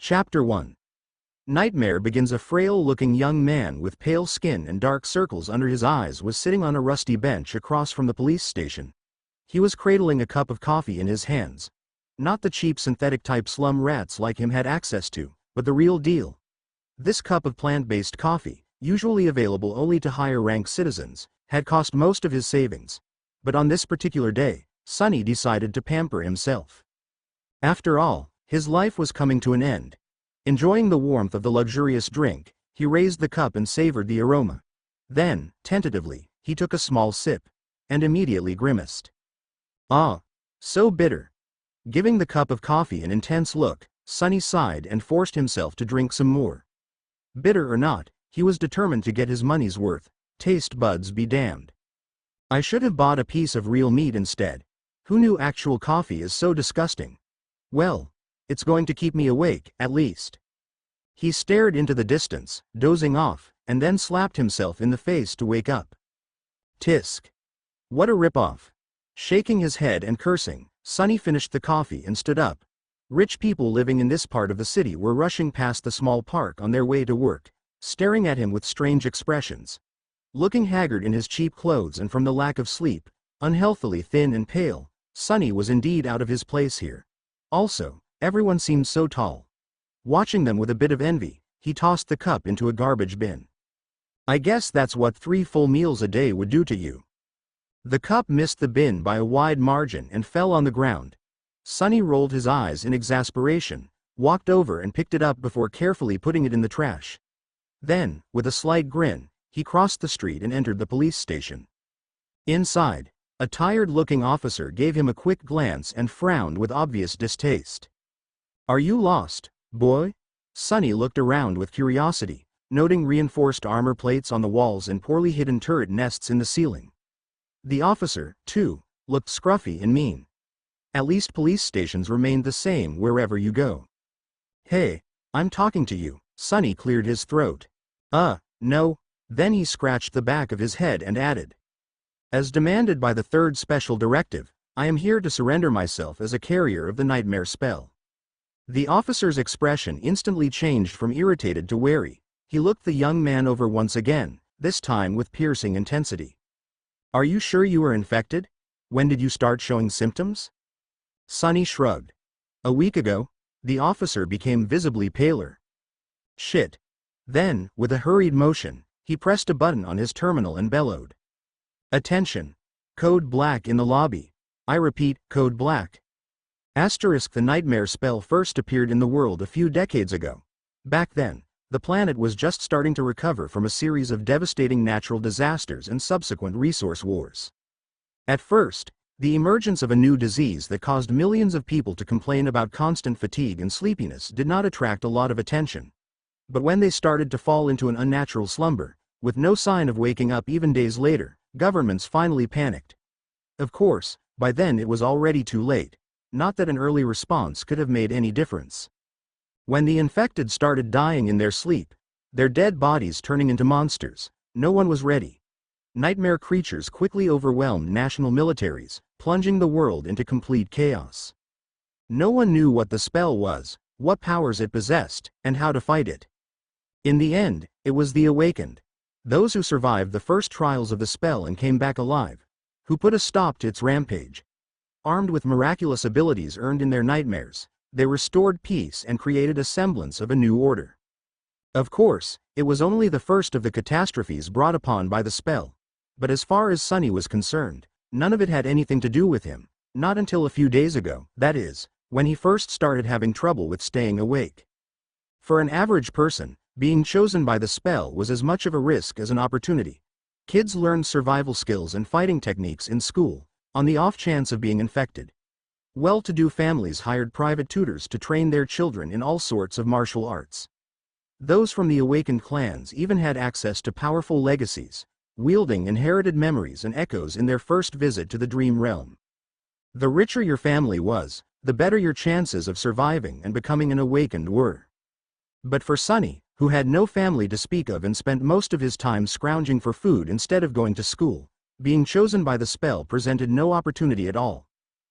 Chapter 1. Nightmare begins. A frail-looking young man with pale skin and dark circles under his eyes was sitting on a rusty bench across from the police station. He was cradling a cup of coffee in his hands. Not the cheap synthetic type slum rats like him had access to, but the real deal. This cup of plant-based coffee, usually available only to higher-rank citizens, had cost most of his savings. But on this particular day, Sunny decided to pamper himself. After all, his life was coming to an end. Enjoying the warmth of the luxurious drink, he raised the cup and savored the aroma. Then, tentatively, he took a small sip, and immediately grimaced. Ah, so bitter. Giving the cup of coffee an intense look, Sunny sighed and forced himself to drink some more. Bitter or not, he was determined to get his money's worth. Taste buds be damned. I should have bought a piece of real meat instead. Who knew actual coffee is so disgusting? Well, it's going to keep me awake, at least. He stared into the distance, dozing off, and then slapped himself in the face to wake up. Tisk. What a rip-off. Shaking his head and cursing, Sunny finished the coffee and stood up. Rich people living in this part of the city were rushing past the small park on their way to work, staring at him with strange expressions. Looking haggard in his cheap clothes and from the lack of sleep, unhealthily thin and pale, Sunny was indeed out of his place here. Also, everyone seemed so tall. Watching them with a bit of envy, he tossed the cup into a garbage bin. I guess that's what 3 full meals a day would do to you. The cup missed the bin by a wide margin and fell on the ground. Sunny rolled his eyes in exasperation, walked over and picked it up before carefully putting it in the trash. Then, with a slight grin, he crossed the street and entered the police station. Inside, a tired-looking officer gave him a quick glance and frowned with obvious distaste. Are you lost, boy? Sunny looked around with curiosity, noting reinforced armor plates on the walls and poorly hidden turret nests in the ceiling. The officer, too, looked scruffy and mean. At least police stations remained the same wherever you go. Hey, I'm talking to you. Sunny cleared his throat. No. Then he scratched the back of his head and added. As demanded by the 3rd Special Directive, I am here to surrender myself as a carrier of the nightmare spell. The officer's expression instantly changed from irritated to wary. He looked the young man over once again, this time with piercing intensity. Are you sure you are infected? When did you start showing symptoms? Sunny shrugged. A week ago. The officer became visibly paler. Shit. Then, with a hurried motion, he pressed a button on his terminal and bellowed. Attention. Code black in the lobby. I repeat, code black. Asterisk. The nightmare spell first appeared in the world a few decades ago. Back then, the planet was just starting to recover from a series of devastating natural disasters and subsequent resource wars. At first, the emergence of a new disease that caused millions of people to complain about constant fatigue and sleepiness did not attract a lot of attention. But when they started to fall into an unnatural slumber, with no sign of waking up even days later, governments finally panicked. Of course, by then it was already too late. Not that an early response could have made any difference. When the infected started dying in their sleep, their dead bodies turning into monsters, no one was ready. Nightmare creatures quickly overwhelmed national militaries, plunging the world into complete chaos. No one knew what the spell was, what powers it possessed, and how to fight it. In the end, it was the awakened. Those who survived the first trials of the spell and came back alive, who put a stop to its rampage. Armed with miraculous abilities earned in their nightmares, they restored peace and created a semblance of a new order. Of course, it was only the first of the catastrophes brought upon by the spell, but as far as Sunny was concerned, none of it had anything to do with him, not until a few days ago, that is, when he first started having trouble with staying awake. For an average person, being chosen by the spell was as much of a risk as an opportunity. Kids learned survival skills and fighting techniques in school, on the off chance of being infected. Well-to-do families hired private tutors to train their children in all sorts of martial arts. Those from the awakened clans even had access to powerful legacies, wielding inherited memories and echoes in their first visit to the dream realm. The richer your family was, the better your chances of surviving and becoming an awakened were. But for Sunny, who had no family to speak of and spent most of his time scrounging for food instead of going to school, being chosen by the spell presented no opportunity at all.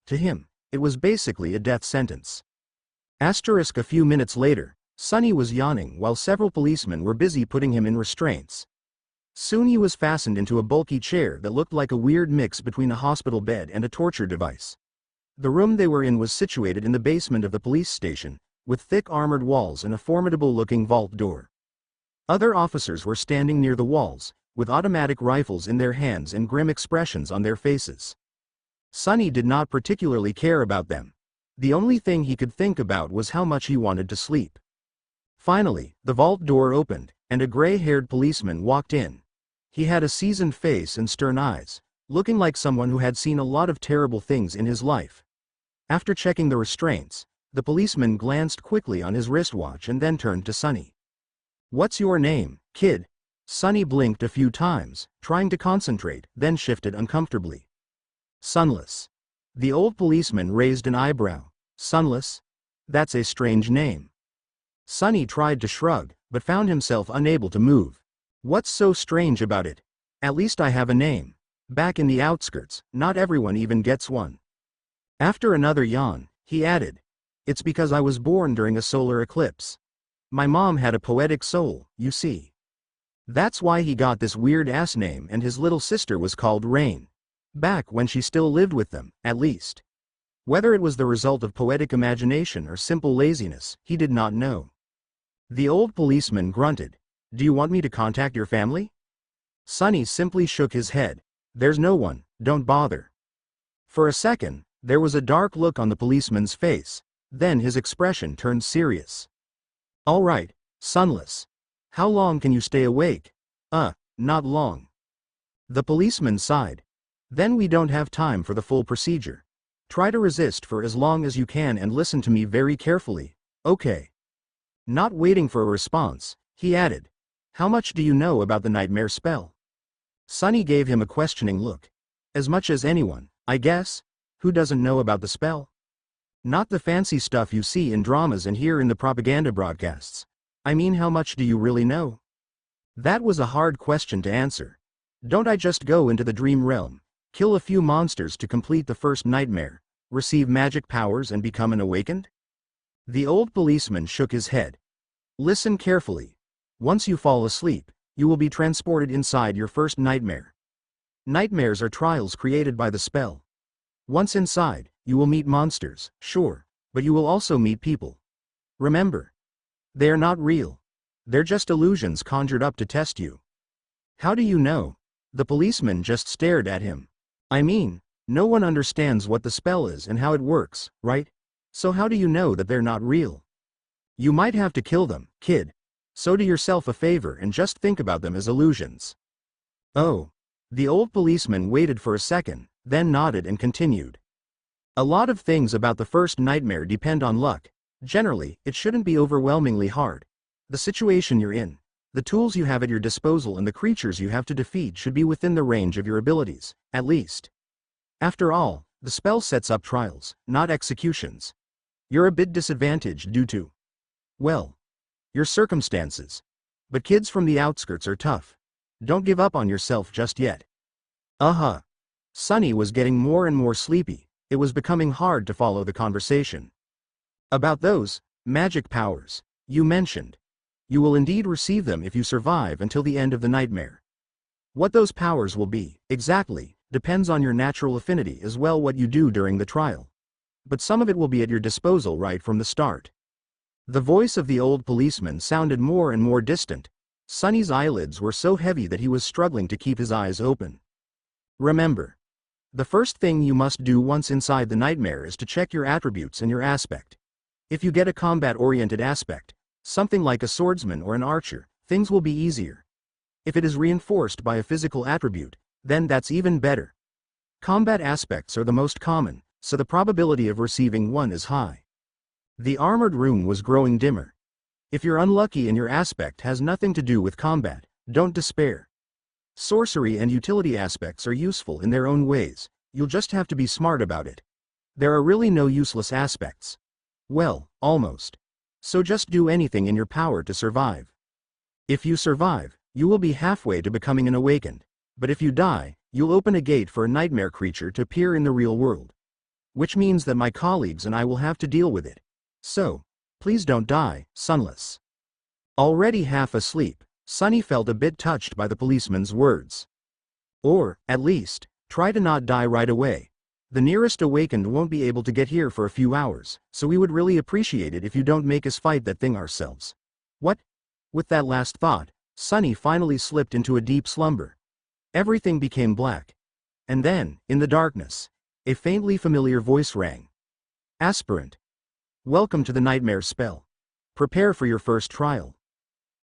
To him, it was basically a death sentence. A few minutes later, Sunny was yawning while several policemen were busy putting him in restraints. Soon he was fastened into a bulky chair that looked like a weird mix between a hospital bed and a torture device. The room they were in was situated in the basement of the police station, with thick armored walls and a formidable-looking vault door. Other officers were standing near the walls, with automatic rifles in their hands and grim expressions on their faces. Sunny did not particularly care about them. The only thing he could think about was how much he wanted to sleep. Finally, the vault door opened, and a gray-haired policeman walked in. He had a seasoned face and stern eyes, looking like someone who had seen a lot of terrible things in his life. After checking the restraints, the policeman glanced quickly on his wristwatch and then turned to Sunny. "What's your name, kid?" Sunny blinked a few times, trying to concentrate, then shifted uncomfortably. "Sunless." The old policeman raised an eyebrow. "Sunless? That's a strange name." Sunny tried to shrug, but found himself unable to move. "What's so strange about it? At least I have a name. Back in the outskirts, not everyone even gets one." After another yawn, he added, "It's because I was born during a solar eclipse. My mom had a poetic soul, you see. That's why he got this weird-ass name, and his little sister was called Rain. Back when she still lived with them, at least." Whether it was the result of poetic imagination or simple laziness, he did not know. The old policeman grunted. "Do you want me to contact your family?" Sunny simply shook his head. "There's no one, don't bother." For a second, there was a dark look on the policeman's face, then his expression turned serious. "All right, Sunless. How long can you stay awake?" Not long." The policeman sighed. "Then we don't have time for the full procedure. Try to resist for as long as you can and listen to me very carefully, okay?" Not waiting for a response, he added, "How much do you know about the nightmare spell?" Sunny gave him a questioning look. "As much as anyone, I guess. Who doesn't know about the spell? Not the fancy stuff you see in dramas and hear in the propaganda broadcasts. I mean, how much do you really know?" That was a hard question to answer. Don't I just go into the dream realm, kill a few monsters to complete the first nightmare, receive magic powers and become an awakened? The old policeman shook his head. "Listen carefully. Once you fall asleep, you will be transported inside your first nightmare. Nightmares are trials created by the spell. Once inside, you will meet monsters, sure, but you will also meet people. Remember, they are not real. They're just illusions conjured up to test you." "How do you know?" The policeman just stared at him. "I mean, no one understands what the spell is and how it works, right? So how do you know that they're not real? You might have to kill them, kid. So do yourself a favor and just think about them as illusions." "Oh." The old policeman waited for a second, then nodded and continued. "A lot of things about the first nightmare depend on luck. Generally, it shouldn't be overwhelmingly hard. The situation you're in, the tools you have at your disposal and the creatures you have to defeat should be within the range of your abilities, at least. After all, the spell sets up trials, not executions. You're a bit disadvantaged due to, well, your circumstances. But kids from the outskirts are tough. Don't give up on yourself just yet." Sunny was getting more and more sleepy. It was becoming hard to follow the conversation. "About those magic powers you mentioned. You will indeed receive them if you survive until the end of the nightmare. What those powers will be, exactly, depends on your natural affinity as well what you do during the trial. But some of it will be at your disposal right from the start." The voice of the old policeman sounded more and more distant. Sunny's eyelids were so heavy that he was struggling to keep his eyes open. "Remember, the first thing you must do once inside the nightmare is to check your attributes and your aspect. If you get a combat-oriented aspect, something like a swordsman or an archer, things will be easier. If it is reinforced by a physical attribute, then that's even better. Combat aspects are the most common, so the probability of receiving one is high." The armored room was growing dimmer. If you're unlucky and your aspect has nothing to do with combat, don't despair. Sorcery and utility aspects are useful in their own ways, you'll just have to be smart about it. There are really no useless aspects. Well, almost. So just do anything in your power to survive. If you survive, you will be halfway to becoming an awakened, but if you die, you'll open a gate for a nightmare creature to appear in the real world. Which means that my colleagues and I will have to deal with it. So, Please don't die, Sunless. Already half asleep, Sunny felt a bit touched by the policeman's words. Or, at least, try to not die right away. The nearest awakened won't be able to get here for a few hours, so we would really appreciate it if you don't make us fight that thing ourselves. What? With that last thought, Sunny finally slipped into a deep slumber. Everything became black. And then, in the darkness, a faintly familiar voice rang. Aspirant. Welcome to the nightmare spell. Prepare for your first trial.